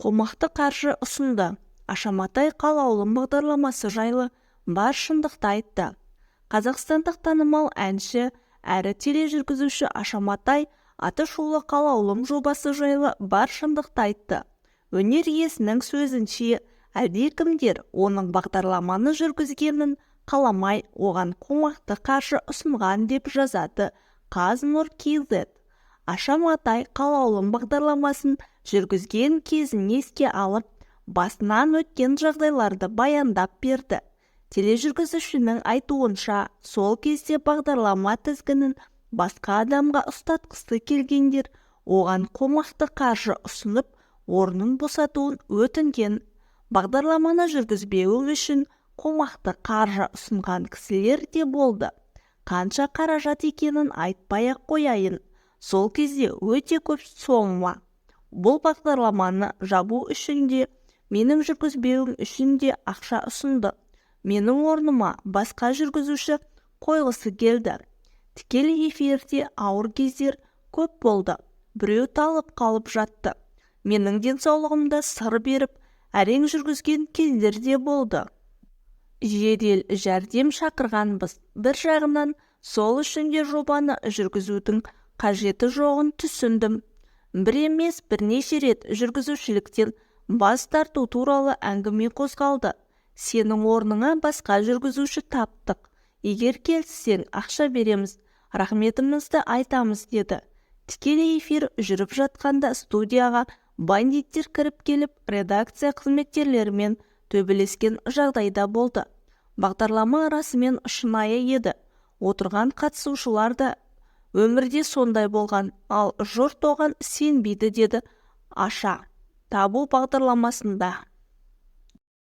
қомақты қаржы ұсынды. Аша Матай қалаулым бағдарламасы жайлы бар шындықты айтты. Қазақстандық танымал әнші әрі тележүргізуші Аша Матай атышулы қалаулым жобасы жайлы бар шындықты айтты. Өнер иесінің сөзінше, әлдекімдер оның бағдарламаны жүргізгенін қаламай, оған қомақты қаржы ұсынған деп жазады Қаз-Нұр.kz. Аша Матай қалаулым бағдарламасын жүргізген кезін еске алып, басынан өткен жағдайларды баяндап берді. Тележүргізушінің айтуынша, сол кезде бағдарлама тізгінін басқа адамға ұстатқысы келгендер оған қомақты қаржы ұсынып, орнын босатуын өтінген. Бағдарламаны жүргізбеу үшін қомақты қаржы ұсынған кісілер де болды. Қанша қаражат екенін айтпай-ақ қояйын. Сол кезде өте көп сома. Бұл бағдарламаны жабу үшін де, менің жүргізбеуім үшін де ақша ұсынды. Менің орныма басқа жүргізуші қойғысы келді. Тікелей эфирде ауыр кездер көп болды. Біреу талып қалып жатты. Менің денсаулығымда сыр беріп, әрең жүргізген кездерде болды. Жедел жәрдем шақырғанбыз. Бір жағынан, сол үшін де жобаны жүргізудің қажеті жоғын түсіндім. Бір емес бірнеше рет жүргізушіліктен бас тарту туралы әңгіме қозғалды. Сенің орныңа басқа жүргізуші таптық. Егер келіссең, ақша береміз, рахметімізді айтамыз деді. Тікелей эфир жүріп жатқанда студияға бандиттер кіріп келіп, редакция қызметкерлерімен төбелескен жағдайда болды. Бағдарлама расымен шынайы еді. Отырған қатысушылар да өмірде сондай болған, ал жұрт оған сенбейді деді Аша. Табу бағдарламасында.